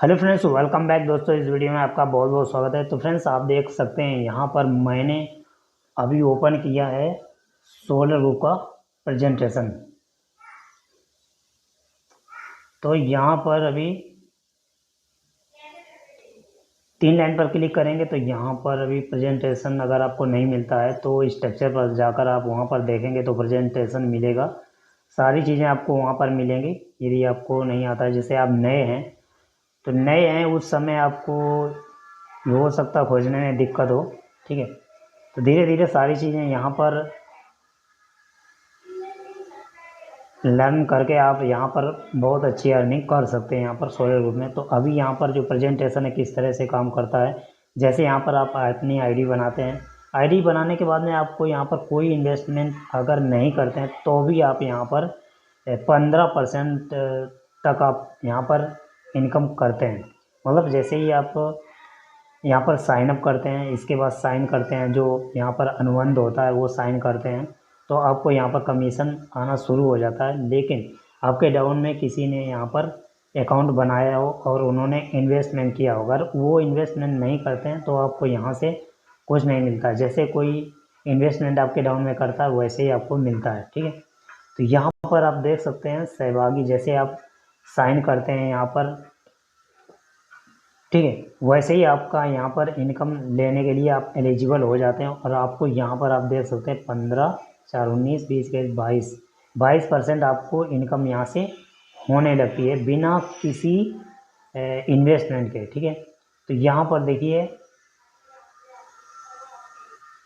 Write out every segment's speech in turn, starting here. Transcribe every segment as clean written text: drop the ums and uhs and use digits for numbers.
Hello friends, welcome back दोस्तों। इस video में आपका बहुत बहुत स्वागत है। तो फ्रेंड्स, आप देख सकते हैं यहाँ पर मैंने अभी ओपन किया है सोलर रूफ का प्रेजेंटेशन। तो यहाँ पर अभी 3 लाइन पर क्लिक करेंगे तो यहाँ पर अभी प्रेजेंटेशन अगर आपको नहीं मिलता है तो स्ट्रक्चर पर जाकर आप वहाँ पर देखेंगे तो प्रेजेंटेशन मिलेगा। सारी चीज़ें आपको वहाँ पर मिलेंगी। यदि आपको नहीं आता है, जैसे आप नए हैं तो नए हैं उस समय आपको हो सकता है खोजने में दिक्कत हो। ठीक है, तो धीरे धीरे सारी चीज़ें यहाँ पर लर्न करके आप यहाँ पर बहुत अच्छी अर्निंग कर सकते हैं यहाँ पर सोलर ग्रुप में। तो अभी यहाँ पर जो प्रेजेंटेशन है किस तरह से काम करता है, जैसे यहाँ पर आप अपनी आईडी बनाते हैं। आईडी बनाने के बाद में आपको यहाँ पर कोई इन्वेस्टमेंट अगर नहीं करते हैं तो भी आप यहाँ पर 15% तक आप यहाँ पर इनकम करते हैं। मतलब जैसे ही आप यहाँ पर साइन अप करते हैं, इसके बाद साइन करते हैं, जो यहाँ पर अनुबंध होता है वो साइन करते हैं, तो आपको यहाँ पर कमीशन आना शुरू हो जाता है। लेकिन आपके डाउन में किसी ने यहाँ पर अकाउंट बनाया हो और उन्होंने इन्वेस्टमेंट किया हो, अगर वो इन्वेस्टमेंट नहीं करते हैं तो आपको यहाँ से कुछ नहीं मिलता है। जैसे कोई इन्वेस्टमेंट आपके डाउन में करता है वैसे ही आपको मिलता है। ठीक है, तो यहाँ पर आप देख सकते हैं सहभागी, जैसे आप साइन करते हैं यहाँ पर, ठीक है, वैसे ही आपका यहाँ पर इनकम लेने के लिए आप एलिजिबल हो जाते हैं। और आपको यहाँ पर आप देख सकते हैं 15, 4, 19, 20 के 22% आपको इनकम यहाँ से होने लगती है बिना किसी इन्वेस्टमेंट के। ठीक है, तो यहाँ पर देखिए,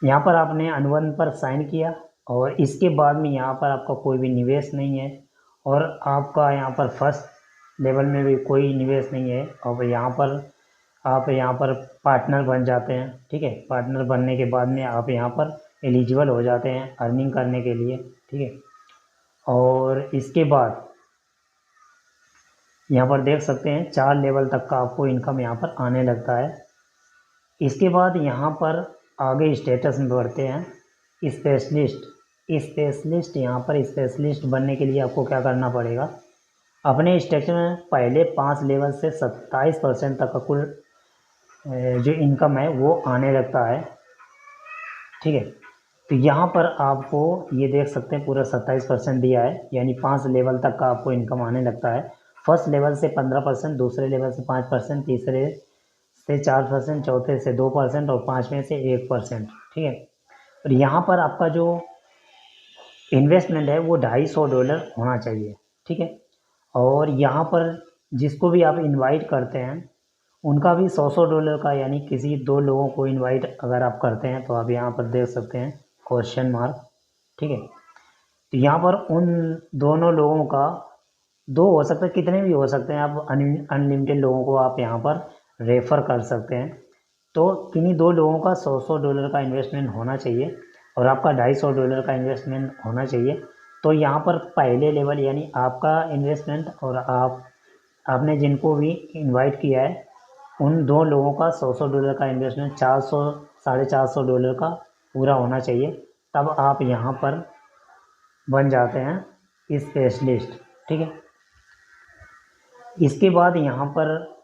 यहाँ पर आपने अनुबंध पर साइन किया और इसके बाद में यहाँ पर आपका कोई भी निवेश नहीं है और आपका यहाँ पर फर्स्ट लेवल में भी कोई निवेश नहीं है। और यहाँ पर आप यहाँ पर पार्टनर बन जाते हैं। ठीक है, पार्टनर बनने के बाद में आप यहाँ पर एलिजिबल हो जाते हैं अर्निंग करने के लिए। ठीक है, और इसके बाद यहाँ पर देख सकते हैं 4 लेवल तक का आपको इनकम यहाँ पर आने लगता है। इसके बाद यहाँ पर आगे स्टेटस में बढ़ते हैं स्पेशलिस्ट। यहाँ पर स्पेशलिस्ट बनने के लिए आपको क्या करना पड़ेगा, अपने स्ट्रक्चर में पहले 5 लेवल से 27% तक का कुल जो इनकम है वो आने लगता है। ठीक है, तो यहाँ पर आपको ये देख सकते हैं पूरा 27% दिया है, यानी 5 लेवल तक का आपको इनकम आने लगता है। फर्स्ट लेवल से 15%, दूसरे लेवल से 5%, तीसरे से 4%, चौथे से 2% और पाँचवें से 1%। ठीक है, और यहाँ पर आपका जो इन्वेस्टमेंट है वो $250 होना चाहिए। ठीक है, और यहाँ पर जिसको भी आप इनवाइट करते हैं उनका भी $100 का, यानी किसी 2 लोगों को इनवाइट अगर आप करते हैं तो आप यहाँ पर देख सकते हैं क्वेश्चन मार्क। ठीक है, तो यहाँ पर उन दोनों लोगों का 2 हो सकता है, कितने भी हो सकते हैं, आप अनलिमिटेड लोगों को आप यहाँ पर रेफ़र कर सकते हैं। तो किन्हीं 2 लोगों का $100 का इन्वेस्टमेंट होना चाहिए और आपका $250 का इन्वेस्टमेंट होना चाहिए। तो यहाँ पर पहले लेवल यानी आपका इन्वेस्टमेंट और आपने जिनको भी इनवाइट किया है उन 2 लोगों का $100 का इन्वेस्टमेंट 400, $450 का पूरा होना चाहिए, तब आप यहाँ पर बन जाते हैं स्पेशलिस्ट। ठीक है, इसके बाद यहाँ पर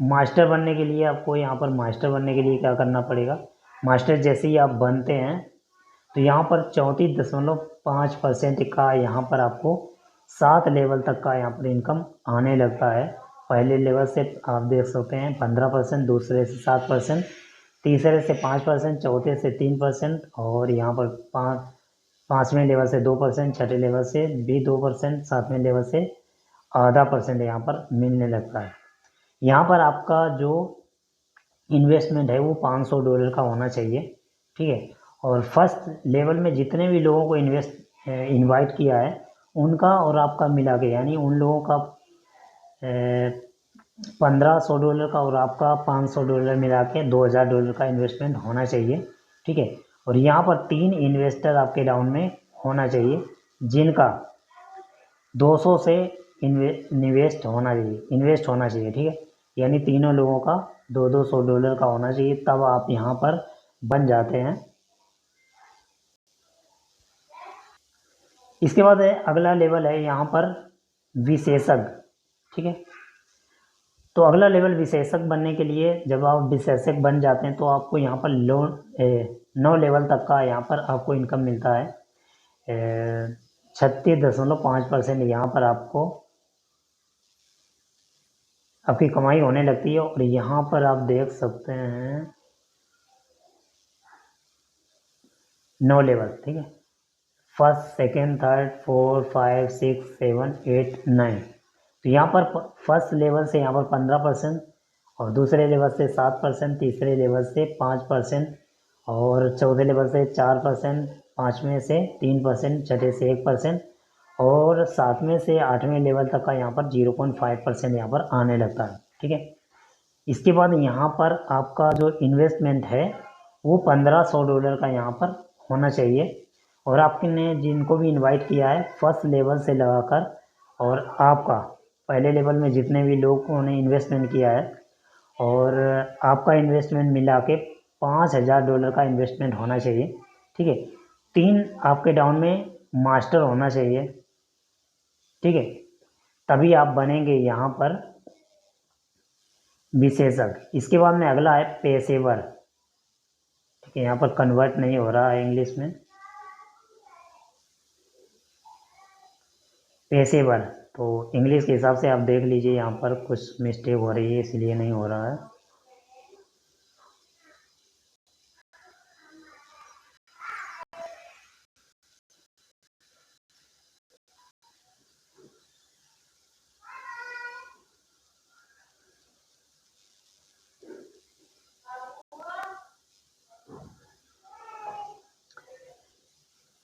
मास्टर बनने के लिए आपको यहाँ पर मास्टर बनने के लिए क्या करना पड़ेगा, मास्टर जैसे ही आप बनते हैं तो यहाँ पर 34.5% का यहाँ पर आपको 7 लेवल तक का यहाँ पर इनकम आने लगता है। पहले लेवल से आप देख सकते हैं 15%, दूसरे से 7%, तीसरे से 5%, चौथे से 3% और यहाँ पर 5वें लेवल से 2%, छठे लेवल से भी 2%, 7वें लेवल से आधा % यहाँ पर मिलने लगता है। यहाँ पर आपका जो इन्वेस्टमेंट है वो $500 का होना चाहिए। ठीक है, और फर्स्ट लेवल में जितने भी लोगों को इनवाइट किया है उनका और आपका मिला के, यानी उन लोगों का $1500 का और आपका $500 मिला के $2000 का इन्वेस्टमेंट होना चाहिए। ठीक है, और यहाँ पर 3 इन्वेस्टर आपके डाउन में होना चाहिए जिनका 200 से इन्वेस्ट होना चाहिए। ठीक है, यानी तीनों लोगों का $200 का होना चाहिए, तब आप यहाँ पर बन जाते हैं। इसके बाद अगला लेवल है यहाँ पर विशेषज्ञ। ठीक है, तो अगला लेवल विशेषज्ञ बनने के लिए जब आप विशेषज्ञ बन जाते हैं तो आपको यहाँ पर लोन 9 लेवल तक का यहाँ पर आपको इनकम मिलता है। 36.5% यहाँ पर आपको आपकी कमाई होने लगती है। और यहाँ पर आप देख सकते हैं 9 लेवल, ठीक है, फर्स्ट, सेकेंड, थर्ड, 4, 5, 6, 7, 8, 9। तो यहाँ पर फर्स्ट लेवल से यहाँ पर 15%, और दूसरे लेवल से 7%, तीसरे लेवल से 5%, और चौथे लेवल से 4%, पाँचवें से 3%, छठे से 1%, और सातवें से आठवें लेवल तक का यहाँ पर 0.5% यहाँ पर आने लगता है, ठीक है। इसके बाद यहाँ पर आपका जो इन्वेस्टमेंट है वो $1500 का यहाँ पर होना चाहिए। और आपने जिनको भी इनवाइट किया है फर्स्ट लेवल से लगाकर, और आपका पहले लेवल में जितने भी लोगों ने इन्वेस्टमेंट किया है, और आपका इन्वेस्टमेंट मिला के $5000 का इन्वेस्टमेंट होना चाहिए, ठीक है। 3 आपके डाउन में मास्टर होना चाहिए, ठीक है, तभी आप बनेंगे यहाँ पर विशेषज्ञ। इसके बाद में अगला है पेशेवर, ठीक है, यहाँ पर कन्वर्ट नहीं हो रहा है इंग्लिश में, पेशेवर। तो इंग्लिश के हिसाब से आप देख लीजिए, यहाँ पर कुछ मिस्टेक हो रही है इसलिए नहीं हो रहा है।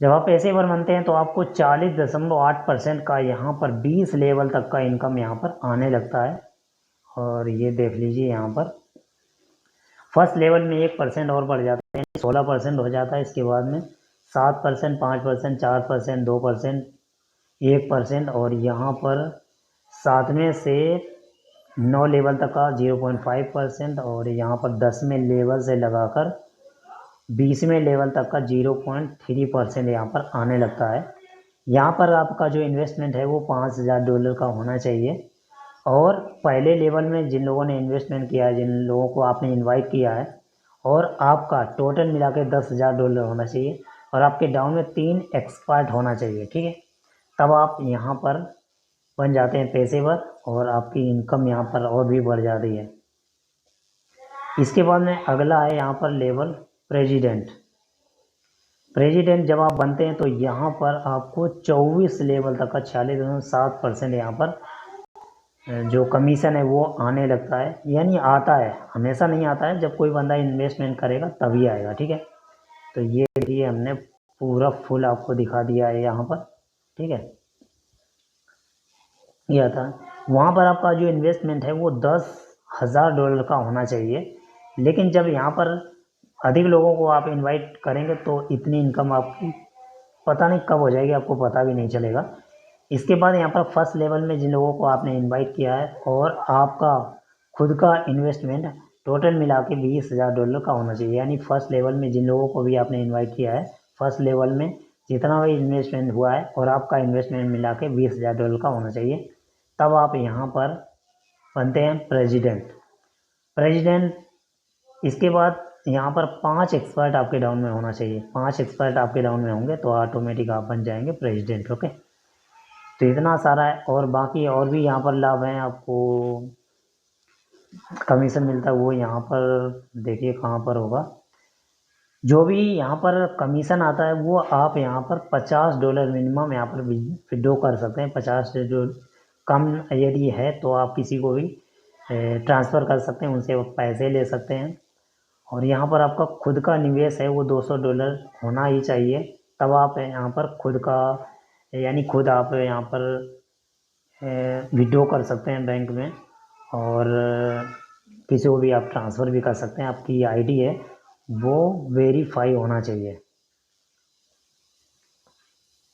जब आप पेशेवर बनते हैं तो आपको 40.8% का यहाँ पर 20 लेवल तक का इनकम यहाँ पर आने लगता है। और ये देख लीजिए यहाँ पर फर्स्ट लेवल में 1% और बढ़ जाता है, 16% हो जाता है। इसके बाद में 7%, 5%, 4%, 2%, 1%, और यहाँ पर सातवें से 9 लेवल तक का 0.5%, और यहाँ पर 10वें लेवल से लगाकर 20वें लेवल तक का 0.3% यहाँ पर आने लगता है। यहाँ पर आपका जो इन्वेस्टमेंट है वो $5000 का होना चाहिए। और पहले लेवल में जिन लोगों ने इन्वेस्टमेंट किया है, जिन लोगों को आपने इनवाइट किया है, और आपका टोटल मिला के $10,000 होना चाहिए, और आपके डाउन में 3 एक्सपर्ट होना चाहिए, ठीक है। तब आप यहाँ पर बन जाते हैं पेशेवर, और आपकी इनकम यहाँ पर और भी बढ़ जाती है। इसके बाद में अगला है यहाँ पर लेवल प्रेसिडेंट। प्रेसिडेंट जब आप बनते हैं तो यहाँ पर आपको 24 लेवल तक का 46.7% यहाँ पर जो कमीशन है वो आने लगता है, यानी आता है, हमेशा नहीं आता है, जब कोई बंदा इन्वेस्टमेंट करेगा तभी आएगा, ठीक है। तो ये देखिए हमने पूरा फुल आपको दिखा दिया है यहाँ पर, ठीक है। यह था, वहाँ पर आपका जो इन्वेस्टमेंट है वो $10,000 का होना चाहिए। लेकिन जब यहाँ पर अधिक लोगों को आप इनवाइट करेंगे तो इतनी इनकम आपकी पता नहीं कब हो जाएगी, आपको पता भी नहीं चलेगा। इसके बाद यहाँ पर फर्स्ट लेवल में जिन लोगों को आपने इनवाइट किया है और आपका खुद का इन्वेस्टमेंट टोटल मिला के $20,000 का होना चाहिए, यानी फर्स्ट लेवल में जिन लोगों को भी आपने इन्वाइट किया है, फर्स्ट लेवल में जितना भी इन्वेस्टमेंट हुआ है और आपका इन्वेस्टमेंट मिला के $20,000 का होना चाहिए, तब आप यहाँ पर बनते हैं प्रेसिडेंट। इसके बाद यहाँ पर 5 एक्सपर्ट आपके डाउन में होना चाहिए, 5 एक्सपर्ट आपके डाउन में होंगे तो ऑटोमेटिक आप बन जाएंगे प्रेसिडेंट, ओके। तो इतना सारा है, और बाकी और भी यहाँ पर लाभ हैं, आपको कमीशन मिलता है, वो यहाँ पर देखिए कहाँ पर होगा। जो भी यहाँ पर कमीशन आता है वो आप यहाँ पर $50 मिनिमम यहाँ पर विड्रॉ कर सकते हैं। 50 जो कम यदि है तो आप किसी को भी ट्रांसफ़र कर सकते हैं, उनसे पैसे ले सकते हैं। और यहाँ पर आपका खुद का निवेश है वो $200 होना ही चाहिए, तब आप यहाँ पर खुद का यानी खुद आप यहाँ पर विड्रॉ कर सकते हैं बैंक में, और किसी को भी आप ट्रांसफ़र भी कर सकते हैं। आपकी आईडी है वो वेरीफाई होना चाहिए।